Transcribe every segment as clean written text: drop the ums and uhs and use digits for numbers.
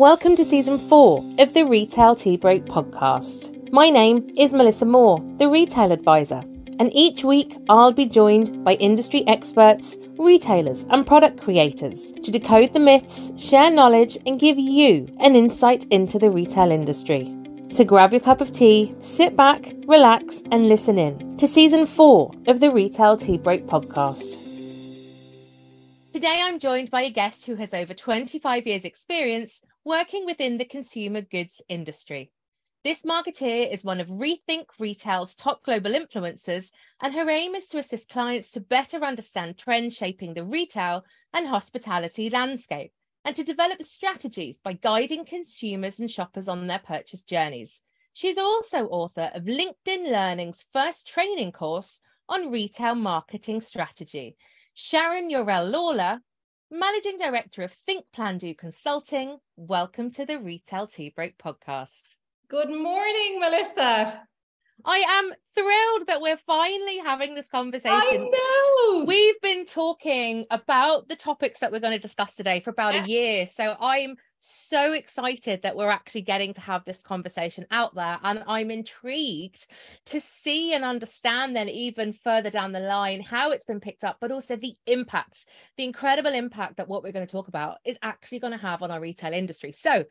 Welcome to Season 4 of the Retail Tea Break podcast. My name is Melissa Moore, the Retail Advisor, and each week I'll be joined by industry experts, retailers and product creators to decode the myths, share knowledge and give you an insight into the retail industry. So grab your cup of tea, sit back, relax and listen in to Season 4 of the Retail Tea Break podcast. Today I'm joined by a guest who has over 25 years experience working within the consumer goods industry. This marketeer is one of Rethink Retail's top global influencers, and her aim is to assist clients to better understand trends shaping the retail and hospitality landscape, and to develop strategies by guiding consumers and shoppers on their purchase journeys. She's also author of LinkedIn Learning's first training course on retail marketing strategy. Sharon Yourell Lawlor, Managing Director of Think Plan Do Consulting, welcome to the Retail Tea Break podcast. Good morning, Melissa. I am thrilled that we're finally having this conversation. I know. We've been talking about the topics that we're going to discuss today for about a year. So I'm so excited that we're actually getting to have this conversation out there. And I'm intrigued to see and understand then even further down the line how it's been picked up, but also the impact, the incredible impact that what we're going to talk about is actually going to have on our retail industry. So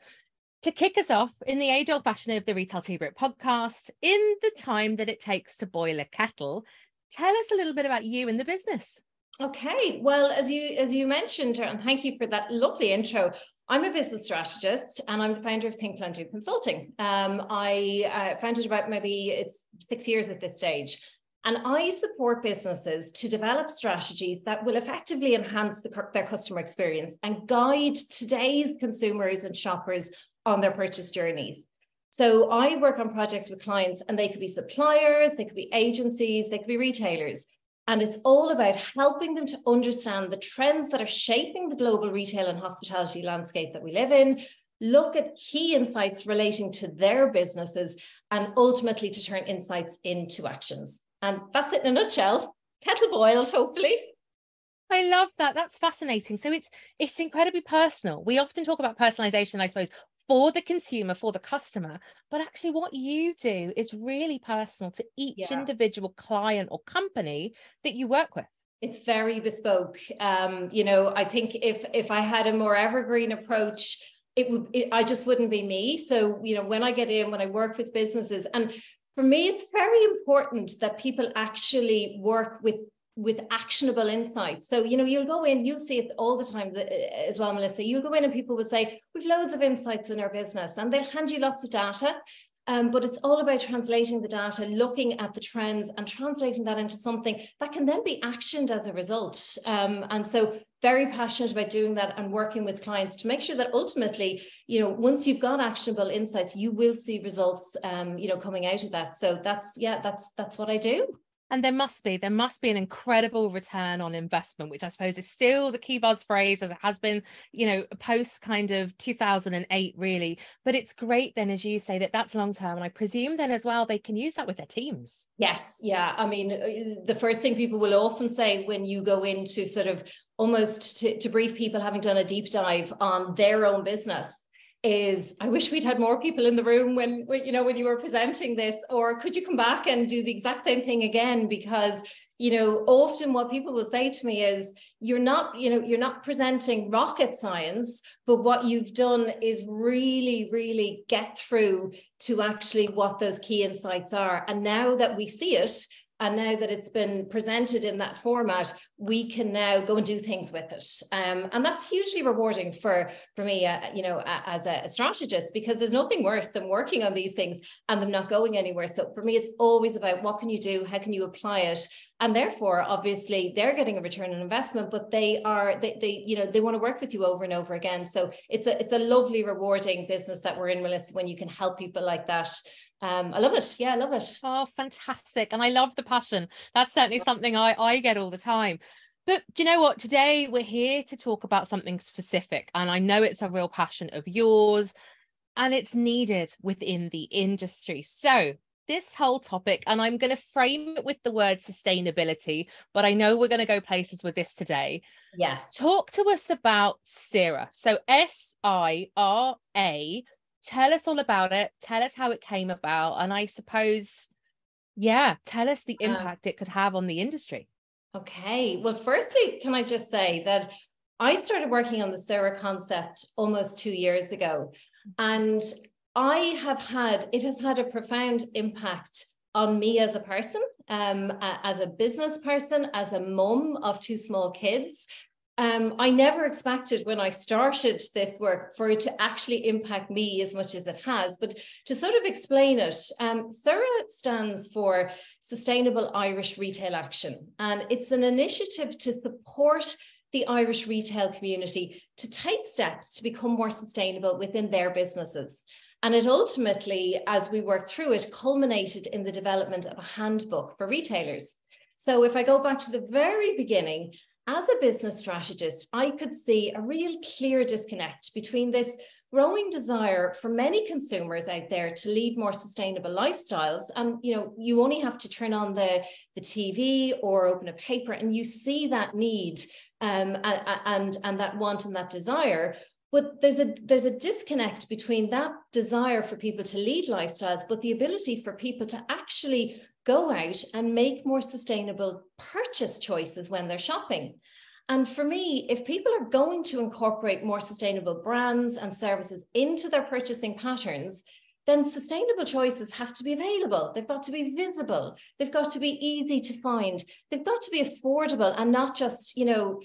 to kick us off, in the age-old fashion of the Retail Tea Break podcast, in the time that it takes to boil a kettle, tell us a little bit about you and the business. Okay, well, as you mentioned, and thank you for that lovely intro, I'm a business strategist and I'm the founder of Think Plan Do Consulting. I founded about it's 6 years at this stage. And I support businesses to develop strategies that will effectively enhance their customer experience and guide today's consumers and shoppers on their purchase journeys. So I work on projects with clients, and they could be suppliers, they could be agencies, they could be retailers. And it's all about helping them to understand the trends that are shaping the global retail and hospitality landscape that we live in, look at key insights relating to their businesses, and ultimately to turn insights into actions. And that's it in a nutshell. Kettle boiled, hopefully. I love that. That's fascinating. So it's incredibly personal. We often talk about personalization, I suppose, for the consumer, for the customer, but actually what you do is really personal to each individual client or company that you work with. It's very bespoke. I think if I had a more evergreen approach, I just wouldn't be me. So, when I work with businesses, and for me, it's very important that people actually work with actionable insights. So, you'll go in, you'll see it all the time as well, Melissa. You'll go in and people will say, we've loads of insights in our business, and they'll hand you lots of data. But it's all about translating the data, looking at the trends and translating that into something that can then be actioned as a result. And so very passionate about doing that and working with clients to make sure that ultimately, once you've got actionable insights, you will see results, coming out of that. So that's what I do. And there must be an incredible return on investment, which I suppose is still the key buzz phrase as it has been, post kind of 2008, really. But it's great then, as you say, that's long term. And I presume then as well, they can use that with their teams. Yes. Yeah. I mean, the first thing people will often say when you go into sort of almost to brief people having done a deep dive on their own business is, I wish we'd had more people in the room when you were presenting this, or could you come back and do the exact same thing again? Because, often what people will say to me is, you're not presenting rocket science, but what you've done is really, really get through to actually what those key insights are. And now that we see it, and now that it's been presented in that format, we can now go and do things with it. And that's hugely rewarding for me, as a strategist, because there's nothing worse than working on these things and them not going anywhere. So for me, it's always about what can you do? How can you apply it? And therefore, obviously, they're getting a return on investment, but they want to work with you over and over again. So it's a lovely, rewarding business that we're in, Melissa, when you can help people like that. I love it. Yeah, I love it. Oh, fantastic. And I love the passion. That's certainly something I get all the time. But do you know what? Today we're here to talk about something specific. And I know it's a real passion of yours and it's needed within the industry. So this whole topic, and I'm going to frame it with the word sustainability, but I know we're going to go places with this today. Yes. Talk to us about SIRA. So SIRA. Tell us all about it. Tell us how it came about. And I suppose, yeah, tell us the impact it could have on the industry. Okay. Well, firstly, can I just say that I started working on the SIRA concept almost 2 years ago. And it has had a profound impact on me as a person, as a business person, as a mum of 2 small kids. I never expected when I started this work for it to actually impact me as much as it has. But to sort of explain it, SIRA stands for Sustainable Irish Retail Action. And it's an initiative to support the Irish retail community to take steps to become more sustainable within their businesses. And it ultimately, as we worked through it, culminated in the development of a handbook for retailers. So if I go back to the very beginning, as a business strategist, I could see a real clear disconnect between this growing desire for many consumers out there to lead more sustainable lifestyles. And, you only have to turn on the TV or open a paper and you see that need and that want and that desire. But there's a disconnect between that desire for people to lead lifestyles, but the ability for people to actually go out and make more sustainable purchase choices when they're shopping. And for me, if people are going to incorporate more sustainable brands and services into their purchasing patterns, then sustainable choices have to be available. They've got to be visible. They've got to be easy to find. They've got to be affordable and not just,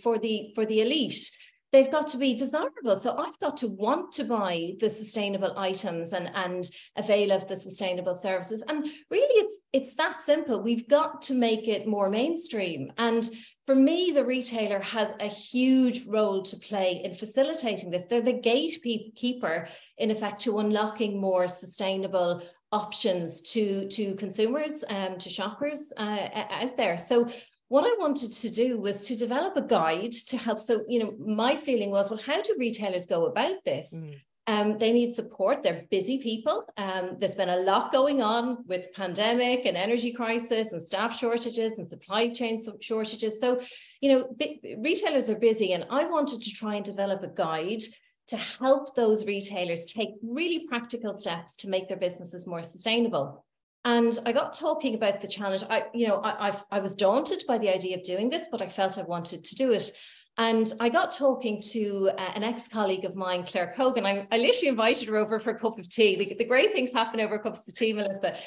for the elite. They've got to be desirable. So I've got to want to buy the sustainable items and avail of the sustainable services. And really, it's that simple. We've got to make it more mainstream. And for me, the retailer has a huge role to play in facilitating this. They're the gatekeeper, in effect, to unlocking more sustainable options to consumers, to shoppers out there. So what I wanted to do was to develop a guide to help. So, my feeling was, well, how do retailers go about this? They need support. They're busy people. There's been a lot going on with pandemic and energy crisis and staff shortages and supply chain shortages. So, retailers are busy, and I wanted to try and develop a guide to help those retailers take really practical steps to make their businesses more sustainable. And I got talking about the challenge. I was daunted by the idea of doing this, but I felt I wanted to do it. And I got talking to an ex-colleague of mine, Claire Cogan. I literally invited her over for a cup of tea. The great things happen over cups of tea, Melissa.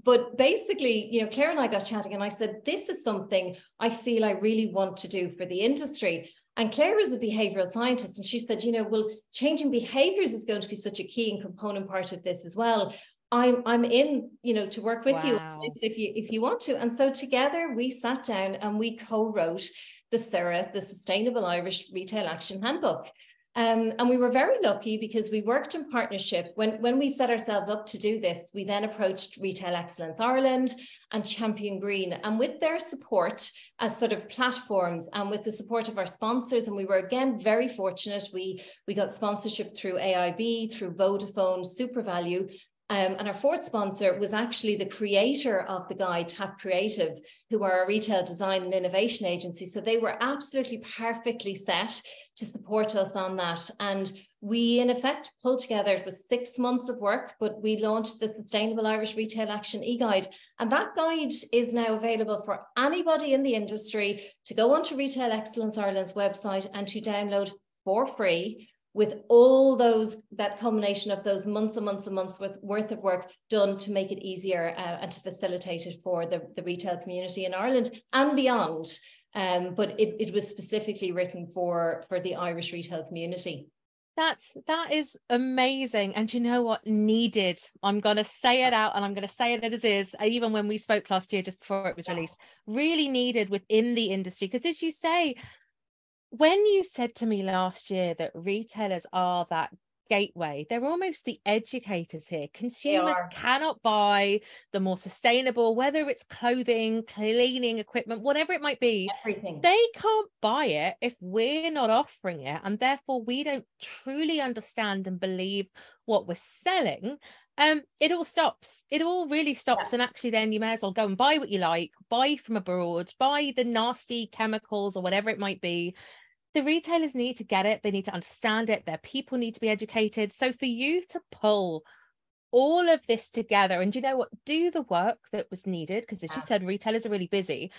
But basically, Claire and I got chatting, and I said, this is something I feel I really want to do for the industry. And Claire is a behavioral scientist, and she said, well, changing behaviors is going to be such a key and component part of this as well. I'm in, to work with you on this if you want to. And so together we sat down and we co-wrote the SIRA, the Sustainable Irish Retail Action Handbook. And we were very lucky because we worked in partnership. When we set ourselves up to do this, we then approached Retail Excellence Ireland and Champion Green. And with their support as sort of platforms and with the support of our sponsors, and we were again very fortunate, we got sponsorship through AIB, through Vodafone, SuperValue. And our fourth sponsor was actually the creator of the guide, Tap Creative, who are a retail design and innovation agency. So they were absolutely perfectly set to support us on that. And we, in effect, pulled together, it was 6 months of work, but we launched the Sustainable Irish Retail Action e-guide. And that guide is now available for anybody in the industry to go onto Retail Excellence Ireland's website and to download for free, with all that culmination of those months and months and months worth of work done to make it easier and to facilitate it for the retail community in Ireland and beyond. But it was specifically written for the Irish retail community. That is amazing. And you know what? Needed. I'm going to say it out, and I'm going to say it as is, even when we spoke last year, just before it was released, really needed within the industry. Because as you say, when you said to me last year that retailers are that gateway. They're almost the educators here. They Consumers are. cannot buy the more sustainable, whether it's clothing, cleaning equipment, whatever it might be. Everything. They can't buy it if we're not offering it. And therefore, we don't truly understand and believe what we're selling. It all stops. It all really stops. Yeah. And actually, then you may as well go and buy what you like, buy from abroad, buy the nasty chemicals or whatever it might be. The retailers need to get it. They need to understand it. Their people need to be educated. So for you to pull all of this together and, you know what, do the work that was needed, because as you said, retailers are really busy,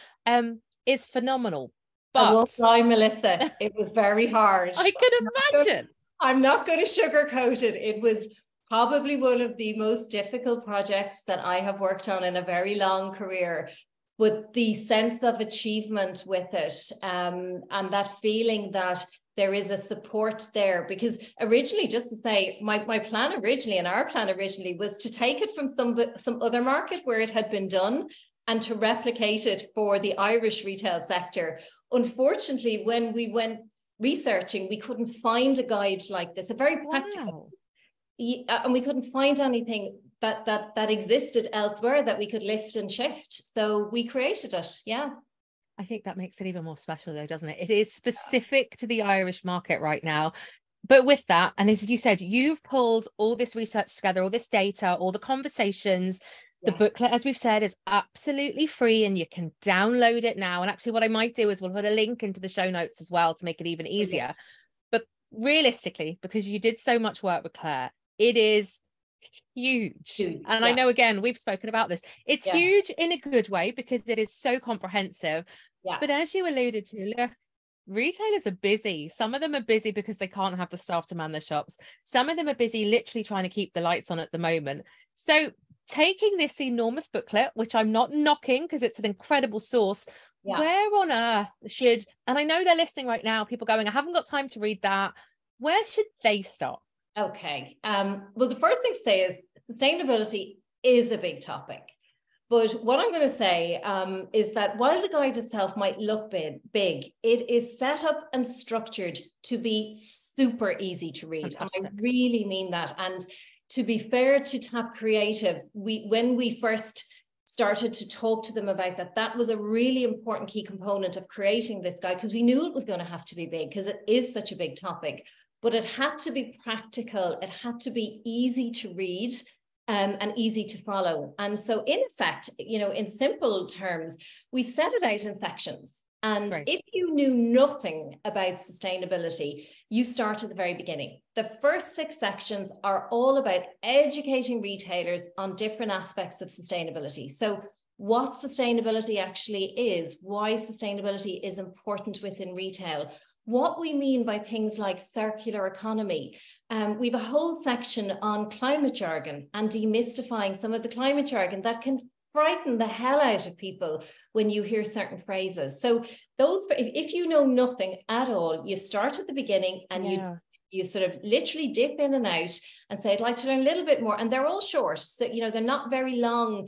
is phenomenal. But I won't lie, Melissa, it was very hard. I can imagine. I'm not going to sugarcoat it. It was probably one of the most difficult projects that I have worked on in a very long career. With the sense of achievement with it, and that feeling that there is a support there. Because originally, just to say, my plan originally and our plan originally was to take it from some other market where it had been done and to replicate it for the Irish retail sector. Unfortunately, when we went researching, we couldn't find a guide like this, a very practical, and we couldn't find anything that existed elsewhere that we could lift and shift. So we created it. Yeah. I think that makes it even more special though, doesn't it? It is specific to the Irish market right now. But with that, and as you said, you've pulled all this research together, all this data, all the conversations. The booklet, as we've said, is absolutely free and you can download it now. And actually what I might do is we'll put a link into the show notes as well to make it even easier. But realistically, because you did so much work with Claire, it is huge. And I know, again, we've spoken about this. It's huge in a good way because it is so comprehensive. But as you alluded to, look, retailers are busy. Some of them are busy because they can't have the staff to man their shops. Some of them are busy literally trying to keep the lights on at the moment. So taking this enormous booklet, which I'm not knocking because it's an incredible source, where on earth should, and I know they're listening right now, people going, I haven't got time to read that. Where should they start? Okay. Well, the first thing to say is sustainability is a big topic. But what I'm going to say is that while the guide itself might look big, it is set up and structured to be super easy to read. Fantastic. And I really mean that. And to be fair to Tap Creative, when we first started to talk to them about that was a really important key component of creating this guide, because we knew it was going to have to be big because it is such a big topic. But it had to be practical. It had to be easy to read and easy to follow. And so in effect, you know, in simple terms, we've set it out in sections. And if you knew nothing about sustainability, you start at the very beginning. The first 6 sections are all about educating retailers on different aspects of sustainability. So what sustainability actually is, why sustainability is important within retail, what we mean by things like circular economy. We have a whole section on climate jargon and demystifying some of the climate jargon that can frighten the hell out of people when you hear certain phrases. So those, if you know nothing at all, you start at the beginning and you sort of literally dip in and out and say, I'd like to learn a little bit more. And they're all short. So, you know, they're not very long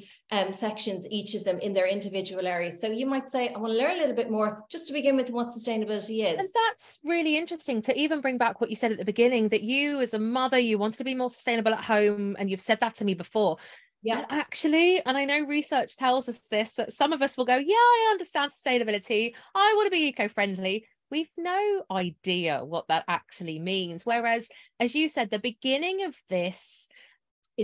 sections, each of them in their individual areas. So you might say, I want to learn a little bit more just to begin with what sustainability is. And that's really interesting to even bring back what you said at the beginning, that you as a mother, you wanted to be more sustainable at home. And you've said that to me before. Yeah. But actually, and I know research tells us this, that some of us will go, yeah, I understand sustainability. I want to be eco-friendly. We've no idea what that actually means. Whereas, as you said, the beginning of this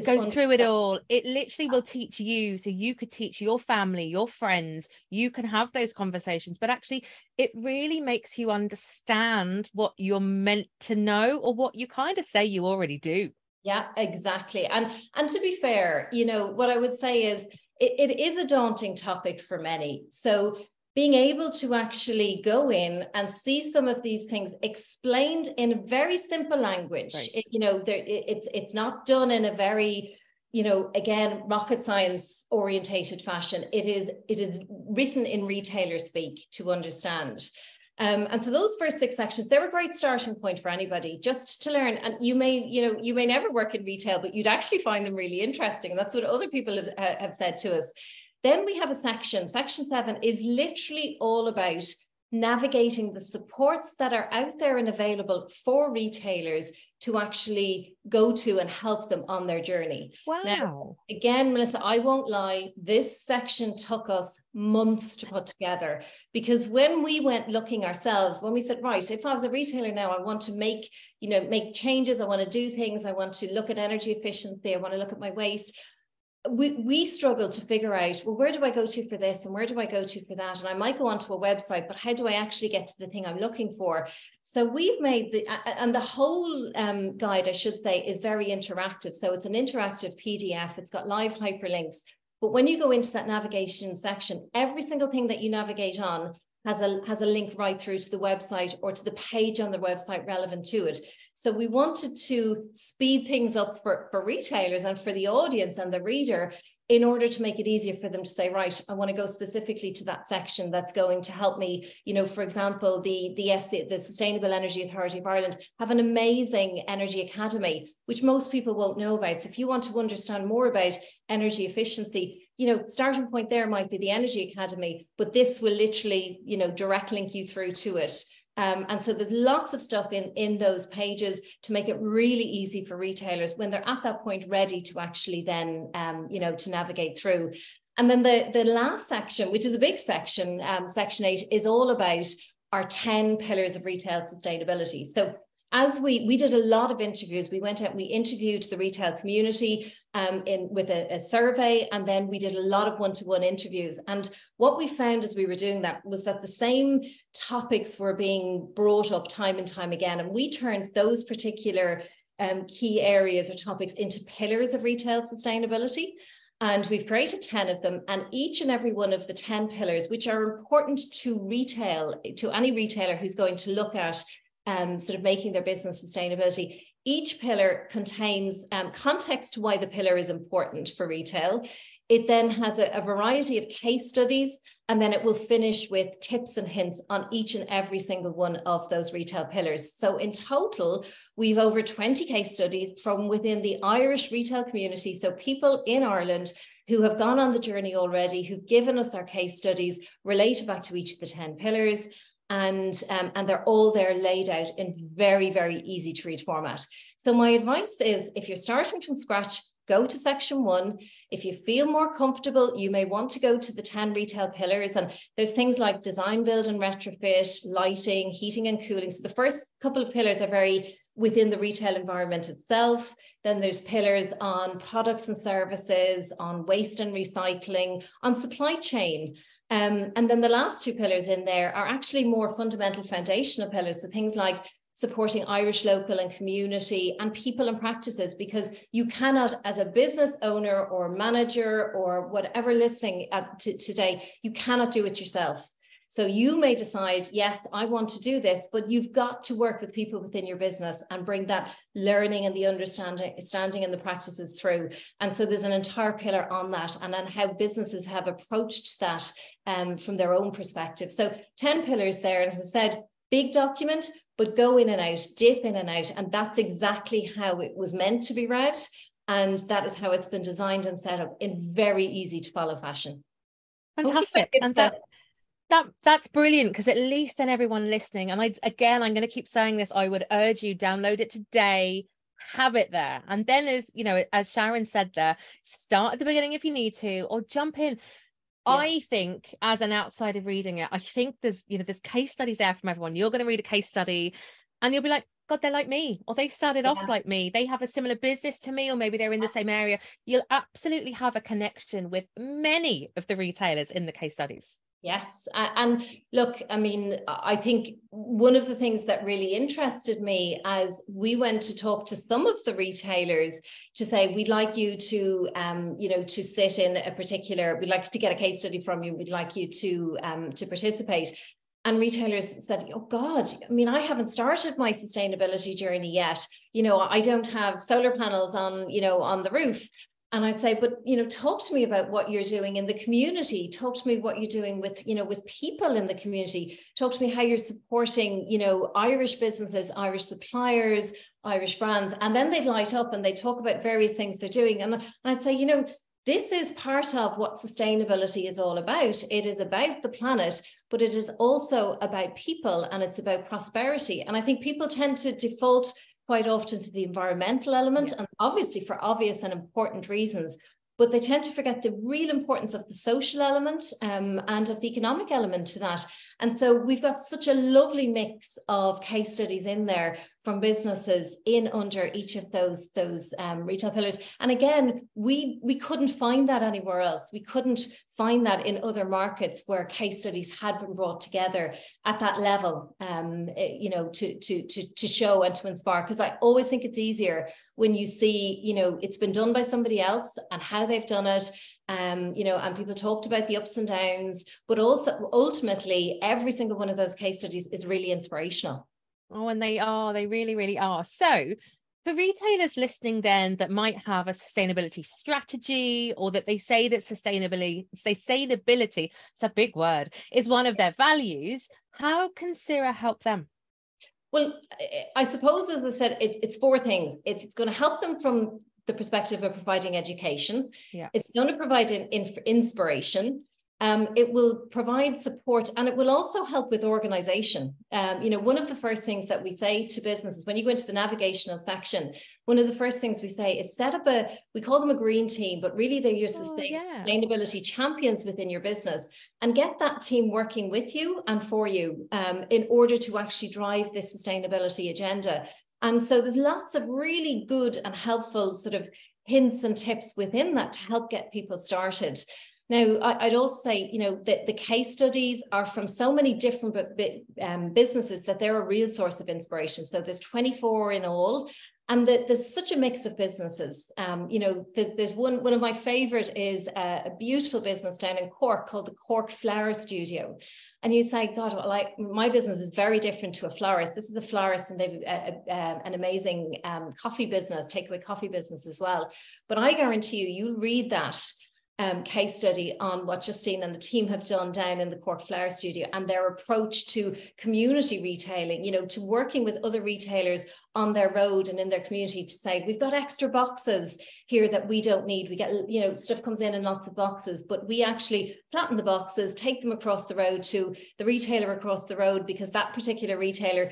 goes through it all. It literally will teach you, so you could teach your family, your friends, you can have those conversations, but actually it really makes you understand what you're meant to know or what you kind of say you already do. Yeah, exactly. And to be fair, you know, what I would say is it is a daunting topic for many. So being able to actually go in and see some of these things explained in very simple language, you know, it's not done in a very, you know, again, rocket science orientated fashion. It is written in retailer speak to understand. And so those first 6 sections, they're a great starting point for anybody just to learn. And you may never work in retail, but you'd actually find them really interesting. And that's what other people have said to us. Then we have a section 7 is literally all about navigating the supports that are out there and available for retailers to actually go to and help them on their journey. Wow. Now, again, Melissa, I won't lie, this section took us months to put together, because when we went looking ourselves, when we said, right, if I was a retailer now, I want to make changes, I want to do things, I want to look at energy efficiency, I want to look at my waste. We struggled to figure out, well, where do I go to for this and where do I go to for that? And I might go onto a website, but how do I actually get to the thing I'm looking for? So we've made the whole guide, I should say, is very interactive. So it's an interactive PDF. It's got live hyperlinks. But when you go into that navigation section, every single thing that you navigate on has a link right through to the website or to the page on the website relevant to it. So we wanted to speed things up for retailers and for the audience and the reader, in order to make it easier for them to say, right, I want to go specifically to that section that's going to help me. For example, the Sustainable Energy Authority of Ireland have an amazing energy academy, which most people won't know about. So if you want to understand more about energy efficiency, starting point there might be the Energy Academy, but this will literally, direct link you through to it. And so there's lots of stuff in those pages to make it really easy for retailers when they're at that point ready to actually then, to navigate through. And then the last section, which is a big section, section 8, is all about our 10 pillars of retail sustainability. So as we did a lot of interviews, we went out, we interviewed the retail community with a survey, and then we did a lot of one-to-one interviews. And what we found as we were doing that was that the same topics were being brought up time and time again. And we turned those particular key areas or topics into pillars of retail sustainability. And we've created 10 of them, and each and every one of the 10 pillars, which are important to retail, to any retailer who's going to look at sort of making their business sustainability. Each pillar contains context to why the pillar is important for retail. It then has a variety of case studies, and then it will finish with tips and hints on each and every single one of those retail pillars. So in total, we've over 20 case studies from within the Irish retail community. So people in Ireland who have gone on the journey already, who've given us our case studies related back to each of the 10 pillars. And they're all there laid out in very, very easy to read format. So my advice is, if you're starting from scratch, go to section 1. If you feel more comfortable, you may want to go to the 10 retail pillars. And there's things like design, build and retrofit, lighting, heating and cooling. So the first couple of pillars are very within the retail environment itself. Then there's pillars on products and services, on waste and recycling, on supply chain. And then the last 2 pillars in there are actually more fundamental foundational pillars. So things like supporting Irish local and community and people and practices, because you cannot, as a business owner or manager or whatever listening today, you cannot do it yourself. So you may decide, yes, I want to do this, but you've got to work with people within your business and bring that learning and the understanding and the practices through. And so there's an entire pillar on that, and on how businesses have approached that from their own perspective. So 10 pillars there. And as I said, big document, but go in and out, dip in and out. And that's exactly how it was meant to be read. And that is how it's been designed and set up in very easy to follow fashion. Fantastic. And that's brilliant, because at least then everyone listening, and I'm going to keep saying this, I would urge you, download it today, have it there. And then, as Sharon said there, start at the beginning if you need to, or jump in. Yeah. I think, as an outsider reading it, I think there's case studies there from everyone. You're going to read a case study and you'll be like, God, they're like me, or they started off like me. They have a similar business to me, or maybe they're in the same area. You'll absolutely have a connection with many of the retailers in the case studies. Yes. And look, I mean, I think one of the things that really interested me as we went to talk to some of the retailers to say, we'd like you to, to sit in a particular, we'd like to get a case study from you. We'd like you to participate. And retailers said, oh God, I mean, I haven't started my sustainability journey yet. I don't have solar panels on the roof. And I'd say, but, talk to me about what you're doing in the community. Talk to me what you're doing with, with people in the community. Talk to me how you're supporting, Irish businesses, Irish suppliers, Irish brands. And then they'd light up and they talk about various things they're doing. And I'd say, this is part of what sustainability is all about. It is about the planet, but it is also about people, and it's about prosperity. And I think people tend to default quite often to the environmental element, and obviously for obvious and important reasons, but they tend to forget the real importance of the social element and of the economic element to that. And so we've got such a lovely mix of case studies in there from businesses in under each of those retail pillars. And again, we couldn't find that anywhere else. We couldn't find that in other markets where case studies had been brought together at that level, you know, to show and to inspire. Because I always think it's easier when you see, you know, it's been done by somebody else and how they've done it. You know, and people talked about the ups and downs, but also ultimately every single one of those case studies is really inspirational. Oh, and they really, really are. So for retailers listening then that might have a sustainability strategy, or that they say that sustainability, it's a big word, is one of their values, how can SIRA help them? Well, I suppose, as I said, it's four things. It's going to help them from the perspective of providing education. Yeah. It's going to provide inspiration. It will provide support, and it will also help with organization. You know, one of the first things that we say to businesses when you go into the navigational section, one of the first things we say is set up we call them a green team, but really they're your sustainability champions within your business, and get that team working with you and for you in order to actually drive this sustainability agenda. And so there's lots of really good and helpful sort of hints and tips within that to help get people started. Now, I'd also say, you know, that the case studies are from so many different businesses that they're a real source of inspiration. So there's 24 in all, and there's such a mix of businesses. You know, there's one of my favorite is a beautiful business down in Cork called the Cork Flower Studio. And you say, God, well, like my business is very different to a florist. This is a florist, and they've an amazing coffee business, takeaway coffee business as well. But I guarantee you'll read that case study on what Justine and the team have done down in the Cork Flower Studio, and their approach to community retailing, you know, to working with other retailers on their road and in their community to say, we've got extra boxes here that we don't need. We get, you know, stuff comes in lots of boxes, but we actually flatten the boxes, take them across the road to the retailer across the road, because that particular retailer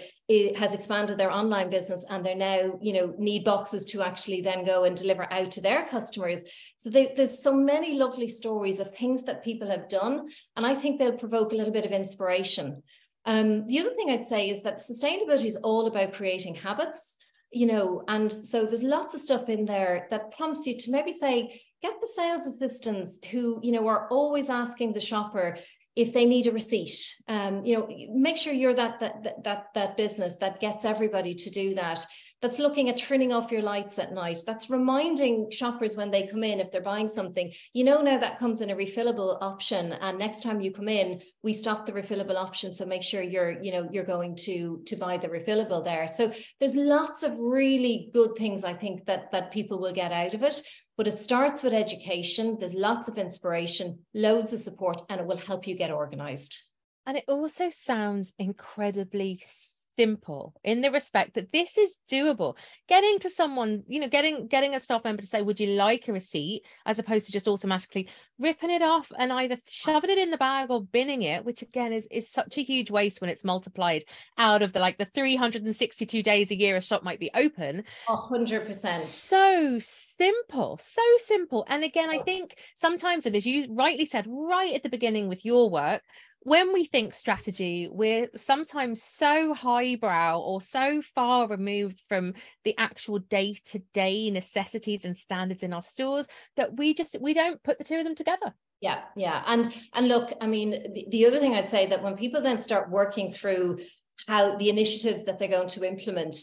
has expanded their online business, and they're now, you know, need boxes to actually then go and deliver out to their customers. So there's so many lovely stories of things that people have done, and I think they'll provoke a little bit of inspiration. The other thing I'd say is that sustainability is all about creating habits, you know, and so there's lots of stuff in there that prompts you to maybe say, get the sales assistants who, you know, are always asking the shopper if they need a receipt. You know, make sure you're that business that gets everybody to do that. That's looking at turning off your lights at night. That's reminding shoppers when they come in, if they're buying something, you know, now that comes in a refillable option. And next time you come in, we stop the refillable option. So make sure you're going to buy the refillable there. So there's lots of really good things, I think, that people will get out of it. But it starts with education. There's lots of inspiration, loads of support, and it will help you get organized. And it also sounds incredibly simple in the respect that this is doable. Getting to someone, you know, getting a staff member to say, would you like a receipt, as opposed to just automatically ripping it off and either shoving it in the bag or binning it, which again is such a huge waste when it's multiplied out of the 362 days a year a shop might be open. 100%. So simple. And again, I think sometimes, and as you rightly said right at the beginning with your work, when we think strategy, we're sometimes so highbrow or so far removed from the actual day-to-day necessities and standards in our stores that we don't put the two of them together. Yeah. And look, I mean, the other thing I'd say, that when people then start working through how the initiatives that they're going to implement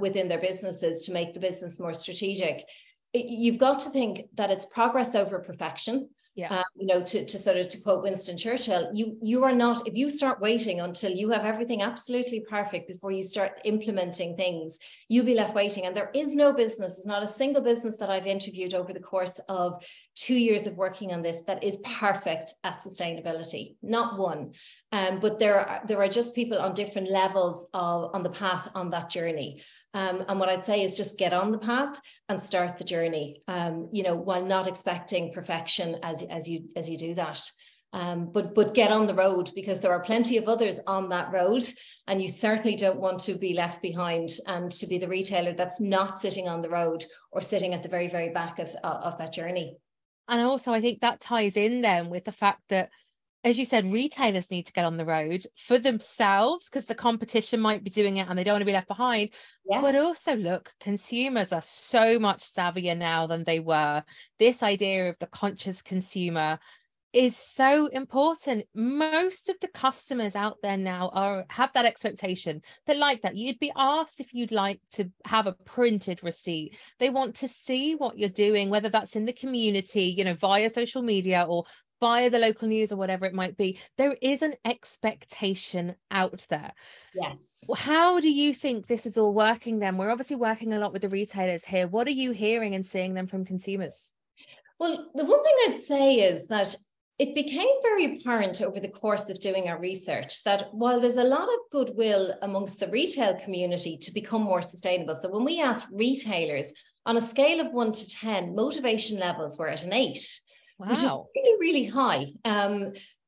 within their businesses to make the business more strategic, you've got to think that it's progress over perfection. Yeah. You know, to quote Winston Churchill, you are not, if you start waiting until you have everything absolutely perfect before you start implementing things, you'll be left waiting. And there is no business, there's not a single business that I've interviewed over the course of 2 years of working on this that is perfect at sustainability, not one. But there are just people on different levels on the path on that journey. And what I'd say is just get on the path and start the journey, while not expecting perfection as you do that. But get on the road, because there are plenty of others on that road, and you certainly don't want to be left behind and to be the retailer that's not sitting on the road or sitting at the very, very back of that journey. And also, I think that ties in then with the fact that, as you said, retailers need to get on the road for themselves, because the competition might be doing it and they don't want to be left behind. Yes. But also, look, consumers are so much savvier now than they were. This idea of the conscious consumer is so important. Most of the customers out there now have that expectation. They like that. You'd be asked if you'd like to have a printed receipt. They want to see what you're doing, whether that's in the community, via social media or via the local news or whatever it might be. There is an expectation out there. Yes. How do you think this is all working then? We're obviously working a lot with the retailers here. What are you hearing and seeing them from consumers? Well, the one thing I'd say is that it became very apparent over the course of doing our research that while there's a lot of goodwill amongst the retail community to become more sustainable, so when we asked retailers on a scale of 1 to 10, motivation levels were at an 8. Wow. Which is really, really high.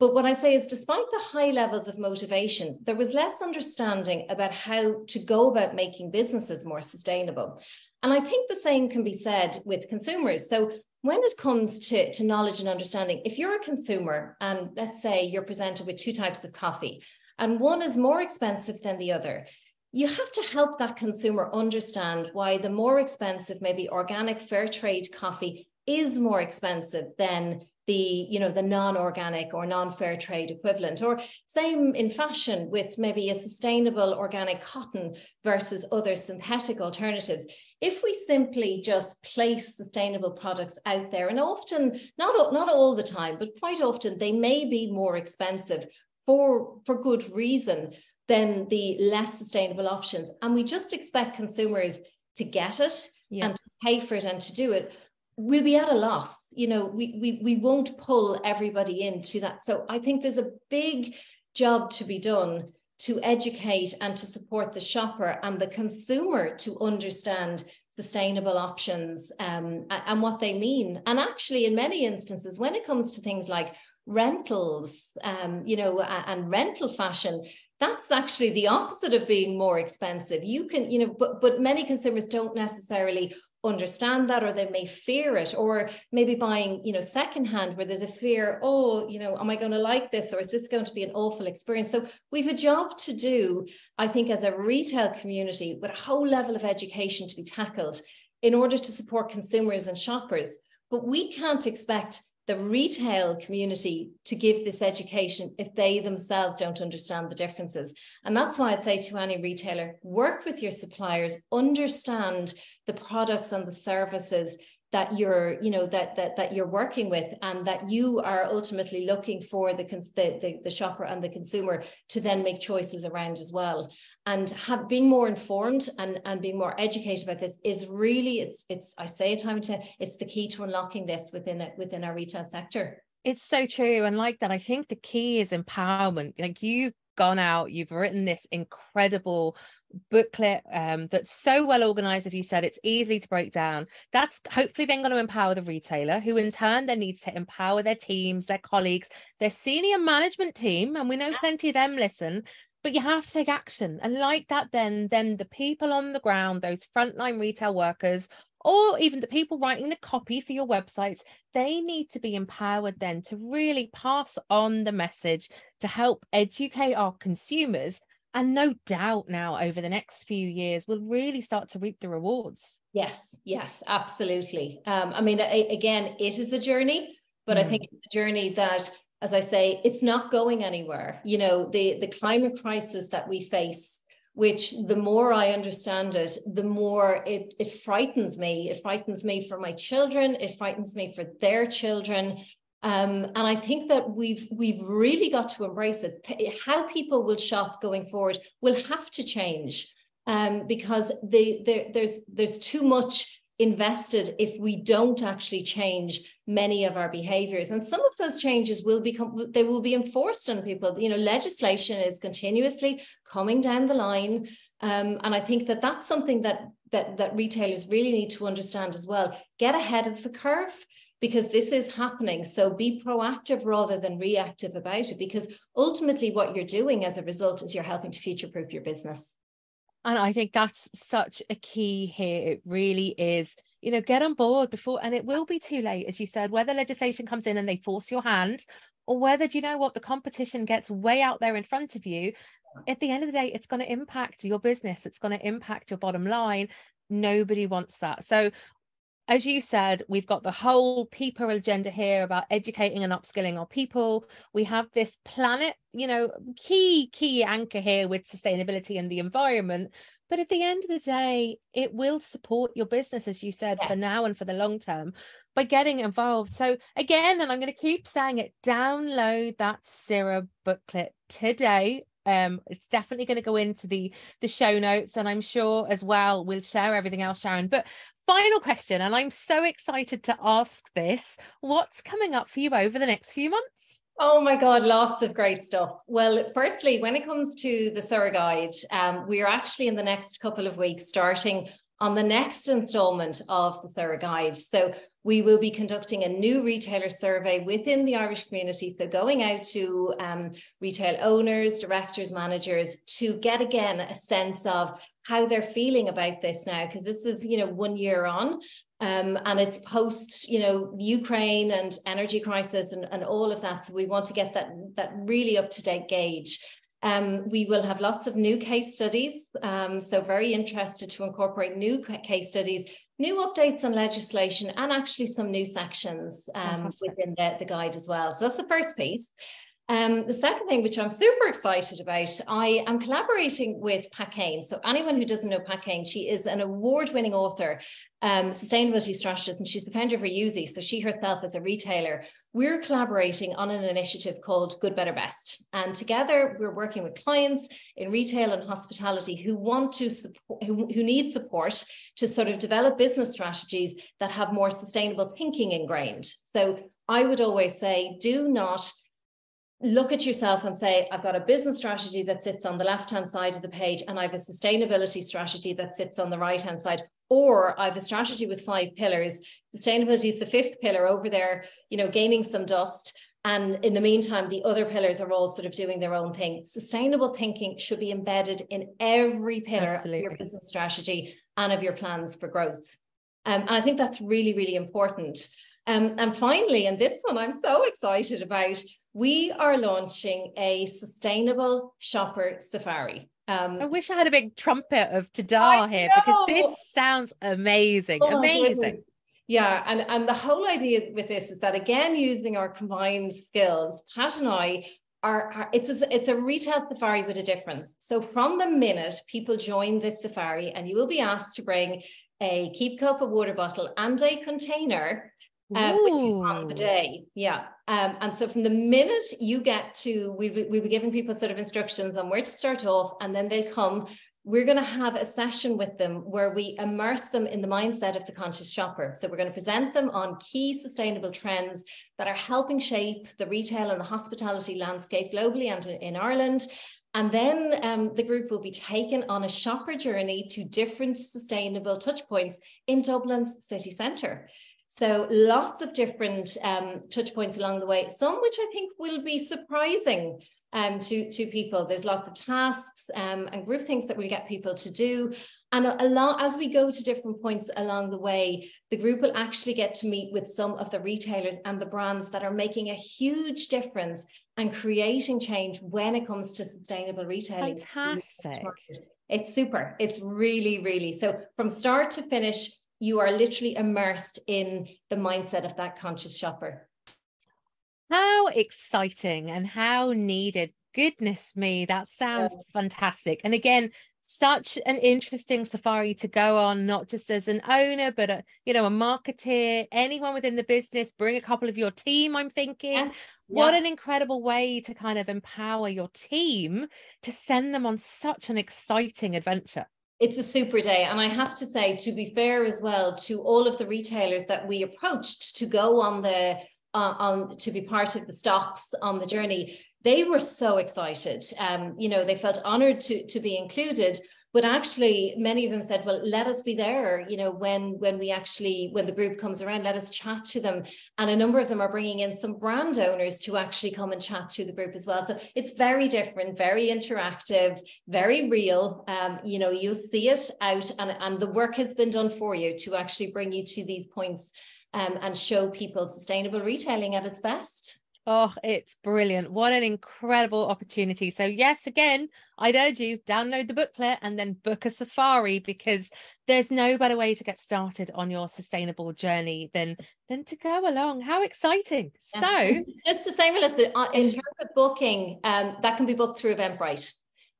But what I say is, despite the high levels of motivation, there was less understanding about how to go about making businesses more sustainable. And I think the same can be said with consumers. So when it comes to knowledge and understanding, if you're a consumer and let's say you're presented with 2 types of coffee and one is more expensive than the other, you have to help that consumer understand why the more expensive, maybe organic fair trade coffee is more expensive than the non-organic or non-fair trade equivalent. Or same in fashion with maybe a sustainable organic cotton versus other synthetic alternatives. If we simply just place sustainable products out there, and often, not all the time, but quite often, they may be more expensive for good reason than the less sustainable options. And we just expect consumers to get it and to pay for it and to do it, we'll be at a loss. We won't pull everybody into that. So I think there's a big job to be done to educate and to support the shopper and the consumer to understand sustainable options and what they mean. And actually, in many instances, when it comes to things like rentals, and rental fashion, that's actually the opposite of being more expensive. You can, but many consumers don't necessarily understand that, or they may fear it, or maybe buying, secondhand, where there's a fear, am I going to like this, or is this going to be an awful experience? So we've a job to do, I think, as a retail community, with a whole level of education to be tackled in order to support consumers and shoppers. But we can't expect the retail community to give this education if they themselves don't understand the differences. And that's why I'd say to any retailer, work with your suppliers, understand the products and the services that you're, that you're working with, and that you are ultimately looking for the shopper and the consumer to then make choices around as well. And being more informed and being more educated about this is really, it's I say it time and time, it's the key to unlocking this within our retail sector. It's so true. And like that, I think the key is empowerment. Like, you've gone out, you've written this incredible booklet that's so well organized. If you said it's easy to break down, that's hopefully then going to empower the retailer, who in turn then needs to empower their teams, their colleagues, their senior management team. And we know plenty of them listen, but you have to take action. And like that, then the people on the ground, those frontline retail workers, or even the people writing the copy for your websites, they need to be empowered then to really pass on the message to help educate our consumers. And no doubt now, over the next few years, we'll really start to reap the rewards. Yes, absolutely. Again, it is a journey, but I think it's a journey that, as I say, it's not going anywhere. The climate crisis that we face, which the more I understand it, the more it frightens me. It frightens me for my children. It frightens me for their children. And I think that we've really got to embrace it. How people will shop going forward will have to change, because there's too much invested if we don't actually change many of our behaviors. And some of those changes will be enforced on people. Legislation is continuously coming down the line. And I think that that's something that retailers really need to understand as well. Get ahead of the curve, because this is happening. So be proactive rather than reactive about it, because ultimately what you're doing as a result is you're helping to future-proof your business. And I think that's such a key here. It really is, you know, get on board before, and it will be too late, as you said, whether legislation comes in and they force your hand, or whether, do you know what, the competition gets way out there in front of you. At the end of the day, it's going to impact your business. It's going to impact your bottom line. Nobody wants that. So as you said, we've got the whole people agenda here about educating and upskilling our people. We have this planet, you know, key anchor here with sustainability and the environment. But at the end of the day, it will support your business, as you said, for now and for the long term by getting involved. So again, and I'm going to keep saying it, download that SIRA booklet today. It's definitely going to go into the show notes, and I'm sure as well we'll share everything else, Sharon. But final question, and I'm so excited to ask this, what's coming up for you over the next few months? Oh my God, lots of great stuff. Well, firstly, when it comes to the SIRA guide, we're actually in the next couple of weeks starting on the next installment of the SIRA guide. So we will be conducting a new retailer survey within the Irish community. So going out to retail owners, directors, managers to get, again, a sense of how they're feeling about this now, because this is, you know, 1 year on. And it's post, you know, Ukraine and energy crisis and all of that. So we want to get that really up-to-date gauge. We will have lots of new case studies. So very interested to incorporate new case studies, new updates on legislation, and actually some new sections within the guide as well. So that's the first piece. The second thing, which I'm super excited about, I am collaborating with Pat Kane. So anyone who doesn't know Pat Kane, she is an award-winning author, sustainability strategist, and she's the founder of Reusi. So she herself is a retailer. We're collaborating on an initiative called Good, Better, Best. And together we're working with clients in retail and hospitality who want to support, who need support to sort of develop business strategies that have more sustainable thinking ingrained. So I would always say, do not look at yourself and say, I've got a business strategy that sits on the left-hand side of the page, and I have a sustainability strategy that sits on the right-hand side, or I have a strategy with 5 pillars. Sustainability is the 5th pillar over there, you know, gaining some dust. And in the meantime, the other pillars are all sort of doing their own thing. Sustainable thinking should be embedded in every pillar of your business strategy and of your plans for growth. And I think that's really, really important. And finally, and this one I'm so excited about, we are launching a sustainable shopper safari. I wish I had a big trumpet of ta-da here, because this sounds amazing. Oh, amazing. Yeah, and the whole idea with this is that, again, using our combined skills, Pat and I it's a retail safari with a difference. So from the minute people join this safari, and you will be asked to bring a keep cup, a water bottle, and a container with you on the day. Yeah. And so from the minute you get to, we'll be giving people sort of instructions on where to start off, and then they'll come. We're going to have a session with them where we immerse them in the mindset of the conscious shopper. So we're going to present them on key sustainable trends that are helping shape the retail and the hospitality landscape globally and in Ireland. And then the group will be taken on a shopper journey to different sustainable touch points in Dublin's city centre. So lots of different touch points along the way, some which I think will be surprising to people. There's lots of tasks and group things that we'll get people to do. And as we go to different points along the way, the group will actually get to meet with some of the retailers and the brands that are making a huge difference and creating change when it comes to sustainable retailing. Fantastic. It's super. It's really, really. So from start to finish, you are literally immersed in the mindset of that conscious shopper. How exciting and how needed. Goodness me, that sounds fantastic. And again, such an interesting safari to go on, not just as an owner, but a marketeer, anyone within the business. Bring a couple of your team, I'm thinking. What an incredible way to kind of empower your team to send them on such an exciting adventure. It's a super day. And I have to say, to be fair as well, to all of the retailers that we approached to go on to be part of the stops on the journey, they were so excited. They felt honored to be included. But actually, many of them said, well, let us be there, you know, when the group comes around, let us chat to them. And a number of them are bringing in some brand owners to actually come and chat to the group as well. So it's very different, very interactive, very real. You know, you'll see it out, and the work has been done for you to actually bring you to these points and show people sustainable retailing at its best. Oh, it's brilliant. What an incredible opportunity. So yes, again, I'd urge you, download the booklet and then book a safari, because there's no better way to get started on your sustainable journey than to go along. How exciting. Yeah. So just to say, Melissa, in terms of booking, that can be booked through Eventbrite.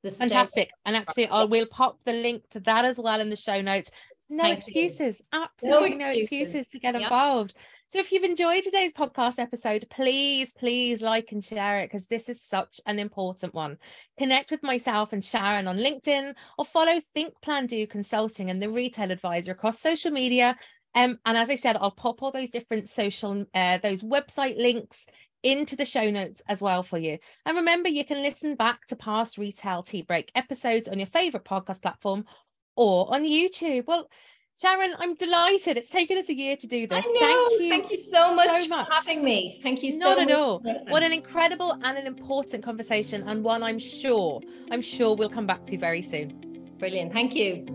Fantastic. And actually, we'll pop the link to that as well in the show notes. No excuses. Absolutely no excuses to get involved. So if you've enjoyed today's podcast episode, please like and share it, because this is such an important one. Connect with myself and Sharon on LinkedIn, or follow Think Plan Do Consulting and the Retail Advisor across social media. And as I said, I'll pop all those different those website links into the show notes as well for you. And remember, you can listen back to past Retail Tea Break episodes on your favorite podcast platform or on YouTube. Well, Sharon, I'm delighted. It's taken us a year to do this. Thank you so much for having me. Thank you so much. Not at all. What an incredible and an important conversation, and one I'm sure we'll come back to very soon. Brilliant. Thank you.